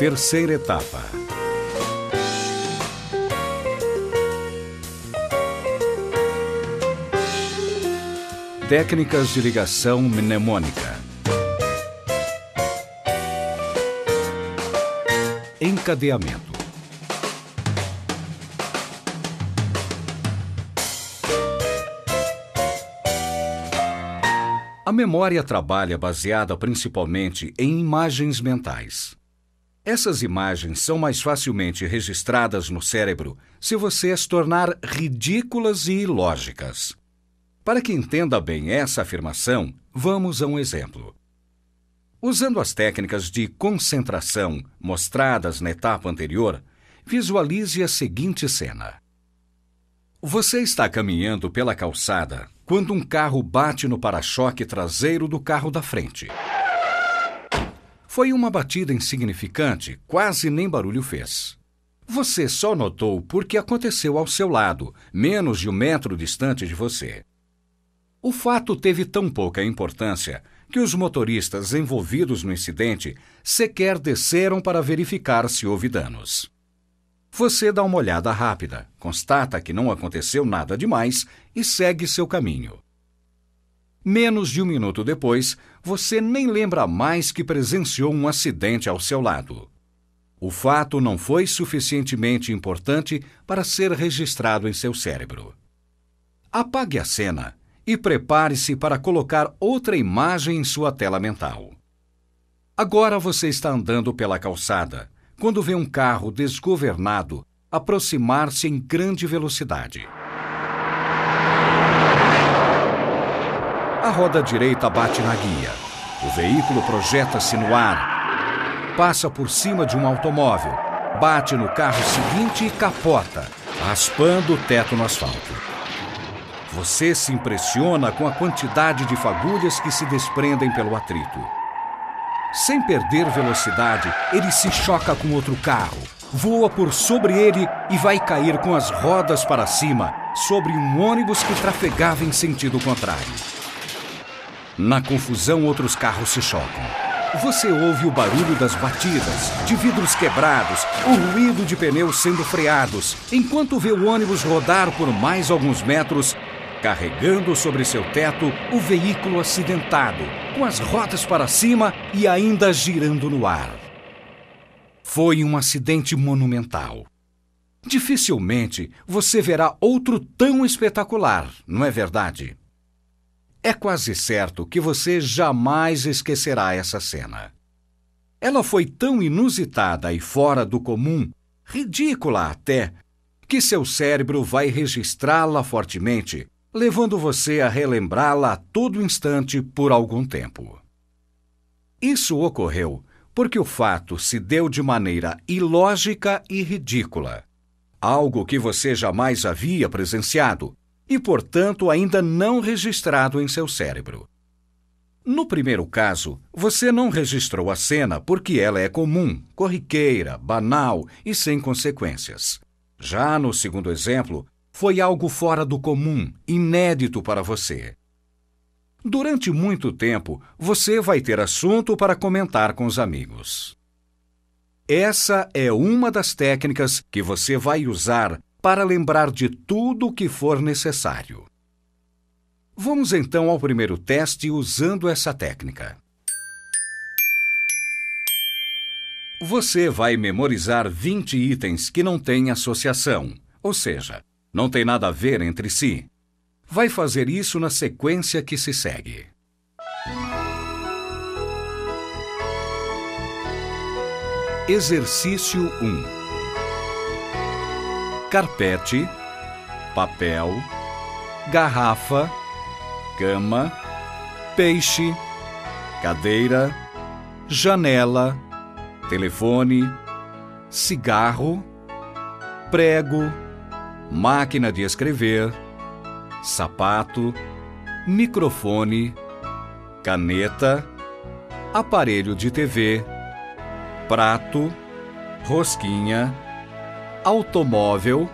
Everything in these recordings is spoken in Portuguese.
Terceira etapa. Técnicas de ligação mnemônica. Encadeamento. A memória trabalha baseada principalmente em imagens mentais. Essas imagens são mais facilmente registradas no cérebro se você as tornar ridículas e ilógicas. Para que entenda bem essa afirmação, vamos a um exemplo. Usando as técnicas de concentração mostradas na etapa anterior, visualize a seguinte cena. Você está caminhando pela calçada quando um carro bate no para-choque traseiro do carro da frente. Foi uma batida insignificante, quase nem barulho fez. Você só notou porque aconteceu ao seu lado, menos de 1 metro distante de você. O fato teve tão pouca importância que os motoristas envolvidos no incidente sequer desceram para verificar se houve danos. Você dá uma olhada rápida, constata que não aconteceu nada demais e segue seu caminho. Menos de 1 minuto depois, você nem lembra mais que presenciou um acidente ao seu lado. O fato não foi suficientemente importante para ser registrado em seu cérebro. Apague a cena e prepare-se para colocar outra imagem em sua tela mental. Agora você está andando pela calçada, quando vê um carro desgovernado aproximar-se em grande velocidade. A roda direita bate na guia. O veículo projeta-se no ar, passa por cima de um automóvel, bate no carro seguinte e capota, raspando o teto no asfalto. Você se impressiona com a quantidade de fagulhas que se desprendem pelo atrito. Sem perder velocidade, ele se choca com outro carro, voa por sobre ele e vai cair com as rodas para cima sobre um ônibus que trafegava em sentido contrário. Na confusão, outros carros se chocam. Você ouve o barulho das batidas, de vidros quebrados, o ruído de pneus sendo freados, enquanto vê o ônibus rodar por mais alguns metros, carregando sobre seu teto o veículo acidentado, com as rodas para cima e ainda girando no ar. Foi um acidente monumental. Dificilmente você verá outro tão espetacular, não é verdade? É quase certo que você jamais esquecerá essa cena. Ela foi tão inusitada e fora do comum, ridícula até, que seu cérebro vai registrá-la fortemente, levando você a relembrá-la a todo instante por algum tempo. Isso ocorreu porque o fato se deu de maneira ilógica e ridícula, algo que você jamais havia presenciado e, portanto, ainda não registrado em seu cérebro. No primeiro caso, você não registrou a cena porque ela é comum, corriqueira, banal e sem consequências. Já no segundo exemplo, foi algo fora do comum, inédito para você. Durante muito tempo, você vai ter assunto para comentar com os amigos. Essa é uma das técnicas que você vai usar para lembrar de tudo o que for necessário. Vamos então ao primeiro teste usando essa técnica. Você vai memorizar 20 itens que não têm associação, ou seja, não tem nada a ver entre si. Vai fazer isso na sequência que se segue. Exercício 1. Carpete, papel, garrafa, cama, peixe, cadeira, janela, telefone, cigarro, prego, máquina de escrever, sapato, microfone, caneta, aparelho de TV, prato, rosquinha, automóvel,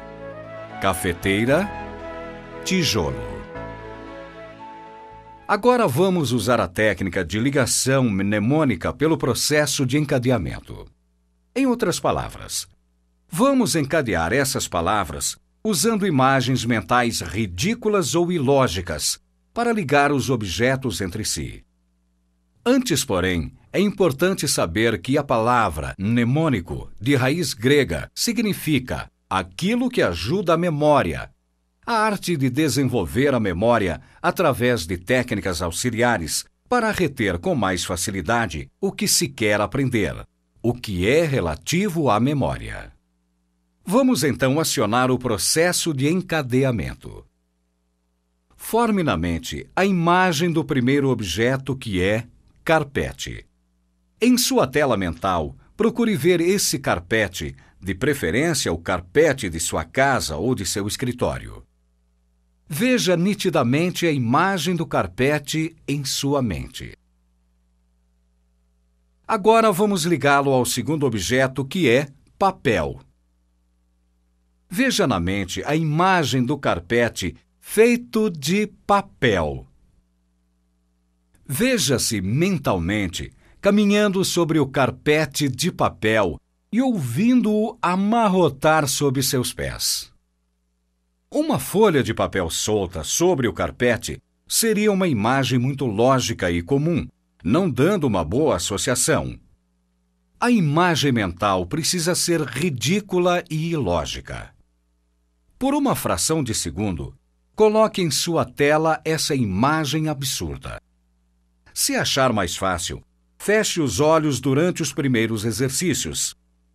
cafeteira, tijolo. Agora vamos usar a técnica de ligação mnemônica pelo processo de encadeamento. Em outras palavras, vamos encadear essas palavras usando imagens mentais ridículas ou ilógicas para ligar os objetos entre si. Antes, porém, é importante saber que a palavra mnemônico, de raiz grega, significa aquilo que ajuda a memória, a arte de desenvolver a memória através de técnicas auxiliares para reter com mais facilidade o que se quer aprender, o que é relativo à memória. Vamos então acionar o processo de encadeamento. Forme na mente a imagem do primeiro objeto, que é carpete. Em sua tela mental, procure ver esse carpete, de preferência o carpete de sua casa ou de seu escritório. Veja nitidamente a imagem do carpete em sua mente. Agora vamos ligá-lo ao segundo objeto, que é papel. Veja na mente a imagem do carpete feito de papel. Veja-se mentalmente caminhando sobre o carpete de papel e ouvindo-o amarrotar sob seus pés. Uma folha de papel solta sobre o carpete seria uma imagem muito lógica e comum, não dando uma boa associação. A imagem mental precisa ser ridícula e ilógica. Por uma fração de segundo, coloque em sua tela essa imagem absurda. Se achar mais fácil, feche os olhos durante os primeiros exercícios.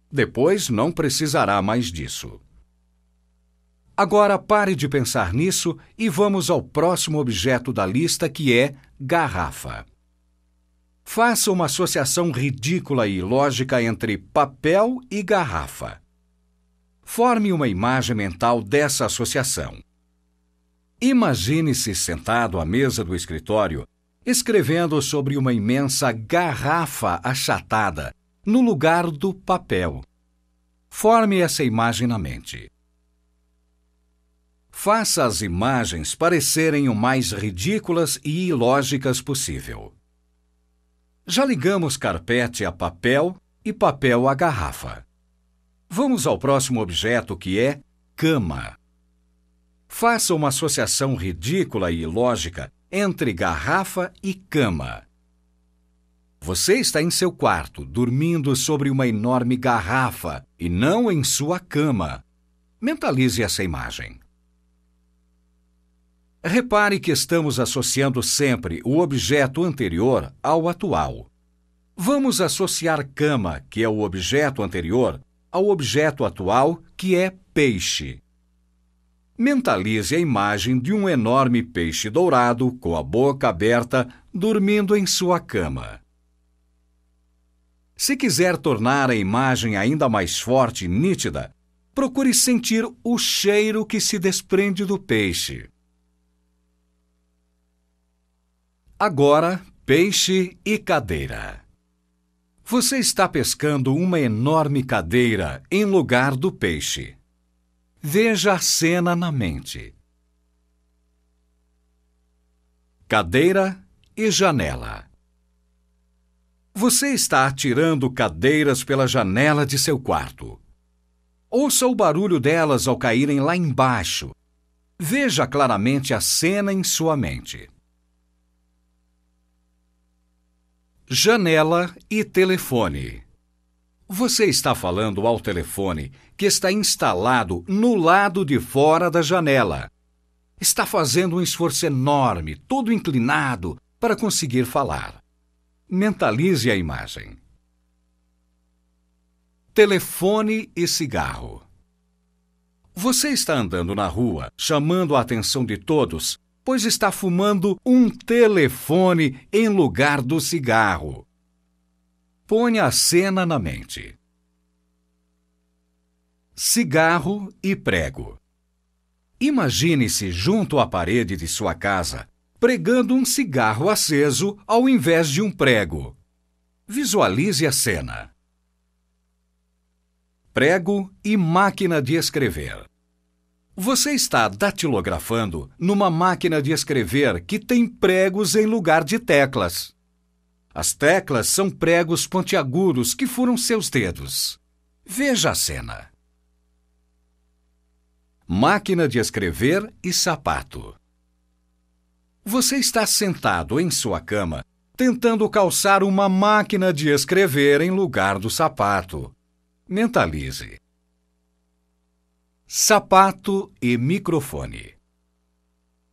Depois não precisará mais disso. Agora pare de pensar nisso e vamos ao próximo objeto da lista, que é garrafa. Faça uma associação ridícula e ilógica entre papel e garrafa. Forme uma imagem mental dessa associação. Imagine-se sentado à mesa do escritório, escrevendo sobre uma imensa garrafa achatada no lugar do papel. Forme essa imagem na mente. Faça as imagens parecerem o mais ridículas e ilógicas possível. Já ligamos carpete a papel e papel a garrafa. Vamos ao próximo objeto, que é cama. Faça uma associação ridícula e ilógica entre garrafa e cama. Você está em seu quarto, dormindo sobre uma enorme garrafa e não em sua cama. Mentalize essa imagem. Repare que estamos associando sempre o objeto anterior ao atual. Vamos associar cama, que é o objeto anterior, ao objeto atual, que é peixe. Mentalize a imagem de um enorme peixe dourado, com a boca aberta, dormindo em sua cama. Se quiser tornar a imagem ainda mais forte e nítida, procure sentir o cheiro que se desprende do peixe. Agora, peixe e cadeira. Você está pescando uma enorme cadeira em lugar do peixe. Veja a cena na mente. Cadeira e janela. Você está atirando cadeiras pela janela de seu quarto. Ouça o barulho delas ao caírem lá embaixo. Veja claramente a cena em sua mente. Janela e telefone. Você está falando ao telefone que está instalado no lado de fora da janela. Está fazendo um esforço enorme, todo inclinado, para conseguir falar. Mentalize a imagem. Telefone e cigarro. Você está andando na rua, chamando a atenção de todos, pois está fumando um telefone em lugar do cigarro. Ponha a cena na mente. Cigarro e prego. Imagine-se junto à parede de sua casa, pregando um cigarro aceso ao invés de um prego. Visualize a cena. Prego e máquina de escrever. Você está datilografando numa máquina de escrever que tem pregos em lugar de teclas. As teclas são pregos pontiagudos que furam seus dedos. Veja a cena. Máquina de escrever e sapato. Você está sentado em sua cama, tentando calçar uma máquina de escrever em lugar do sapato. Mentalize. Sapato e microfone.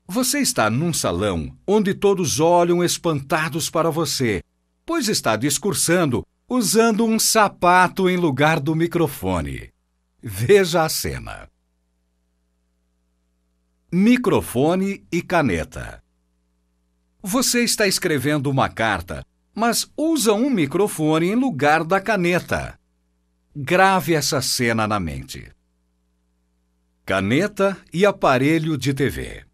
Você está num salão onde todos olham espantados para você, pois está discursando usando um sapato em lugar do microfone. Veja a cena. Microfone e caneta. Você está escrevendo uma carta, mas usa um microfone em lugar da caneta. Grave essa cena na mente. Caneta e aparelho de TV.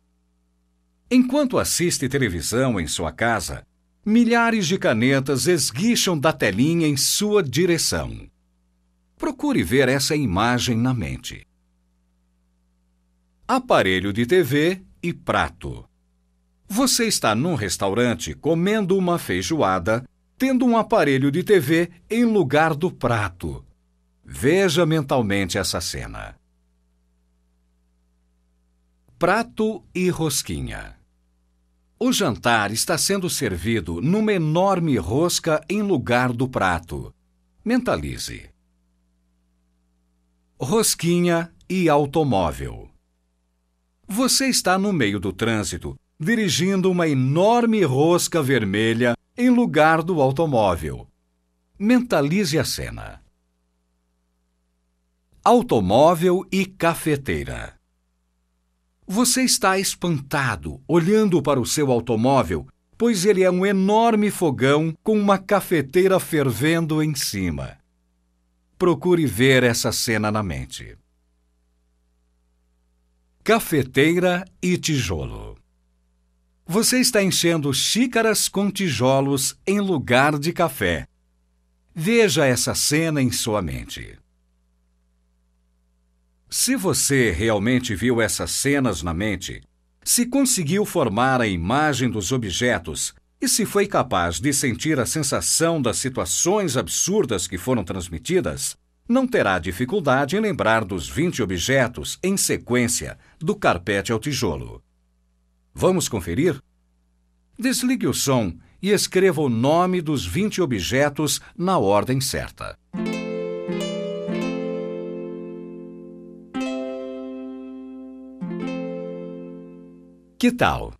Enquanto assiste televisão em sua casa, milhares de canetas esguicham da telinha em sua direção. Procure ver essa imagem na mente. Aparelho de TV e prato. Você está num restaurante comendo uma feijoada, tendo um aparelho de TV em lugar do prato. Veja mentalmente essa cena. Prato e rosquinha. O jantar está sendo servido numa enorme rosca em lugar do prato. Mentalize. Rosquinha e automóvel. Você está no meio do trânsito, dirigindo uma enorme rosca vermelha em lugar do automóvel. Mentalize a cena. Automóvel e cafeteira. Você está espantado olhando para o seu automóvel, pois ele é um enorme fogão com uma cafeteira fervendo em cima. Procure ver essa cena na mente. Cafeteira e tijolo. Você está enchendo xícaras com tijolos em lugar de café. Veja essa cena em sua mente. Se você realmente viu essas cenas na mente, se conseguiu formar a imagem dos objetos e se foi capaz de sentir a sensação das situações absurdas que foram transmitidas, não terá dificuldade em lembrar dos 20 objetos em sequência, do carpete ao tijolo. Vamos conferir? Desligue o som e escreva o nome dos 20 objetos na ordem certa. Que tal?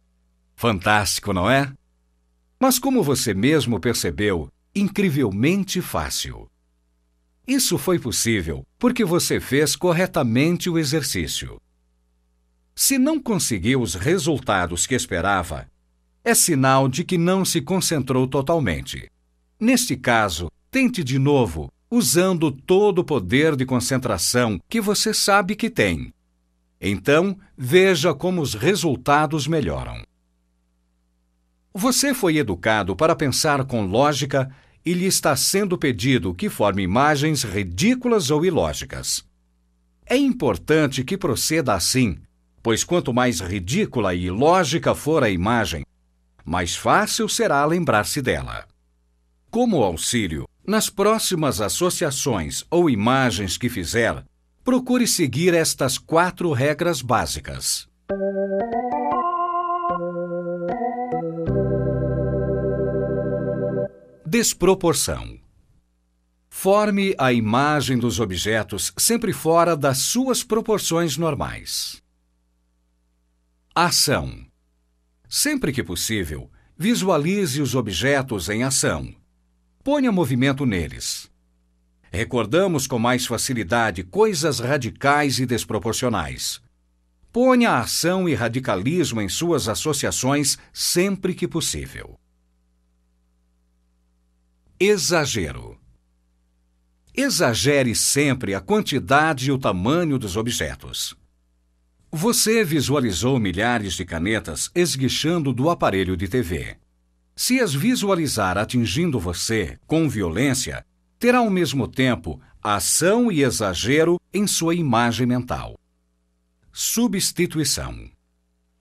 Fantástico, não é? Mas como você mesmo percebeu, incrivelmente fácil. Isso foi possível porque você fez corretamente o exercício. Se não conseguiu os resultados que esperava, é sinal de que não se concentrou totalmente. Neste caso, tente de novo, usando todo o poder de concentração que você sabe que tem. Então, veja como os resultados melhoram. Você foi educado para pensar com lógica e lhe está sendo pedido que forme imagens ridículas ou ilógicas. É importante que proceda assim, pois quanto mais ridícula e ilógica for a imagem, mais fácil será lembrar-se dela. Como auxílio, nas próximas associações ou imagens que fizer, procure seguir estas 4 regras básicas. Desproporção. Forme a imagem dos objetos sempre fora das suas proporções normais. Ação. Sempre que possível, visualize os objetos em ação. Ponha movimento neles. Recordamos com mais facilidade coisas radicais e desproporcionais. Ponha ação e radicalismo em suas associações sempre que possível. Exagero. Exagere sempre a quantidade e o tamanho dos objetos. Você visualizou milhares de canetas esguichando do aparelho de TV. Se as visualizar atingindo você com violência, terá ao mesmo tempo ação e exagero em sua imagem mental. Substituição.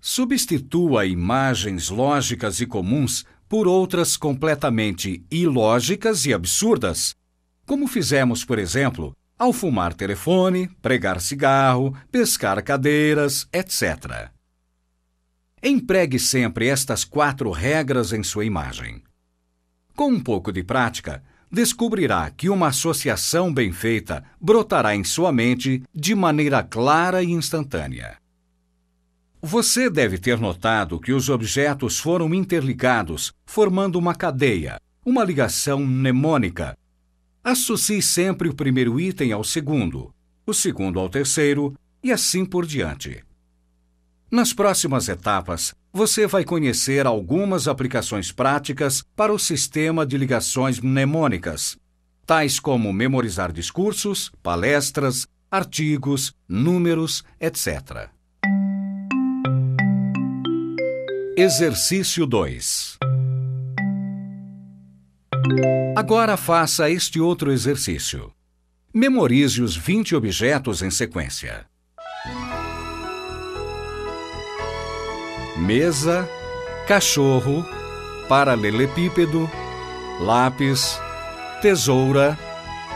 Substitua imagens lógicas e comuns por outras completamente ilógicas e absurdas, como fizemos, por exemplo, ao fumar telefone, pregar cigarro, pescar cadeiras, etc. Empregue sempre estas 4 regras em sua imagem. Com um pouco de prática, descobrirá que uma associação bem feita brotará em sua mente de maneira clara e instantânea. Você deve ter notado que os objetos foram interligados, formando uma cadeia, uma ligação mnemônica. Associe sempre o primeiro item ao segundo, o segundo ao terceiro e assim por diante. Nas próximas etapas, você vai conhecer algumas aplicações práticas para o sistema de ligações mnemônicas, tais como memorizar discursos, palestras, artigos, números, etc. Exercício 2. Agora faça este outro exercício. Memorize os 20 objetos em sequência. Mesa, cachorro, paralelepípedo, lápis, tesoura,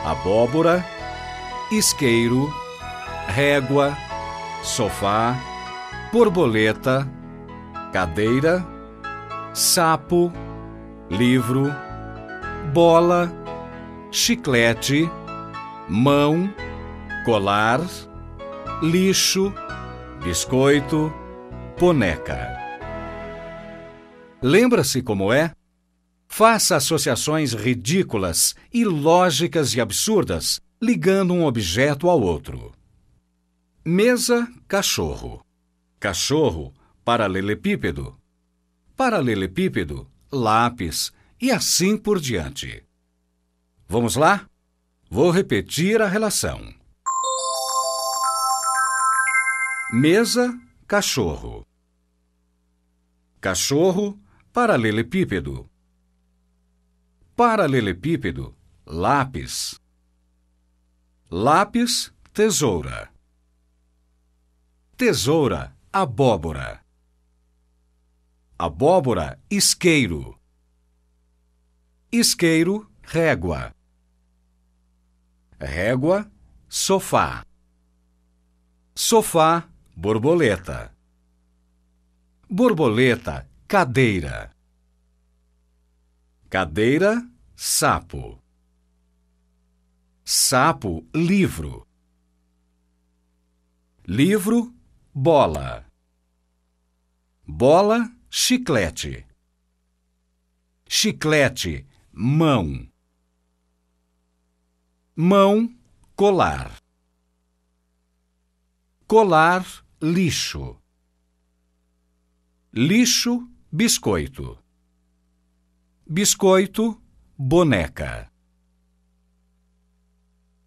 abóbora, isqueiro, régua, sofá, borboleta, cadeira, sapo, livro, bola, chiclete, mão, colar, lixo, biscoito, boneca. Lembra-se como é? Faça associações ridículas, ilógicas e absurdas, ligando um objeto ao outro. Mesa, cachorro. Cachorro, paralelepípedo. Paralelepípedo, lápis, e assim por diante. Vamos lá? Vou repetir a relação. Mesa, cachorro. Cachorro, paralelepípedo. Paralelepípedo, lápis. Lápis, tesoura. Tesoura, abóbora. Abóbora, isqueiro. Isqueiro, régua. Régua, sofá. Sofá, borboleta. Borboleta, cadeira. Cadeira, sapo. Sapo, livro. Livro, bola. Bola, chiclete. Chiclete, mão. Mão, colar. Colar, lixo. Lixo, biscoito. Biscoito, boneca.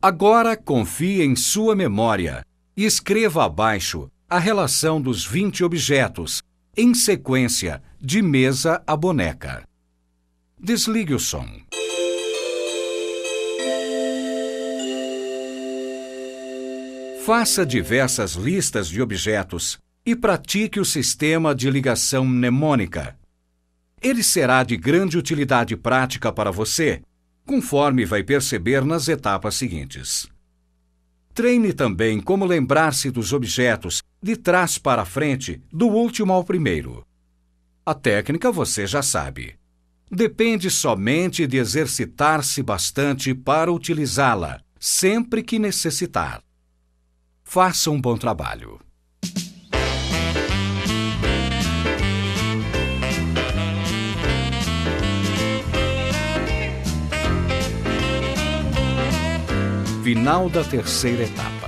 Agora confie em sua memória e escreva abaixo a relação dos 20 objetos, em sequência, de mesa a boneca. Desligue o som. Faça diversas listas de objetos e pratique o sistema de ligação mnemônica. Ele será de grande utilidade prática para você, conforme vai perceber nas etapas seguintes. Treine também como lembrar-se dos objetos de trás para frente, do último ao primeiro. A técnica você já sabe. Depende somente de exercitar-se bastante para utilizá-la, sempre que necessitar. Faça um bom trabalho. Final da terceira etapa.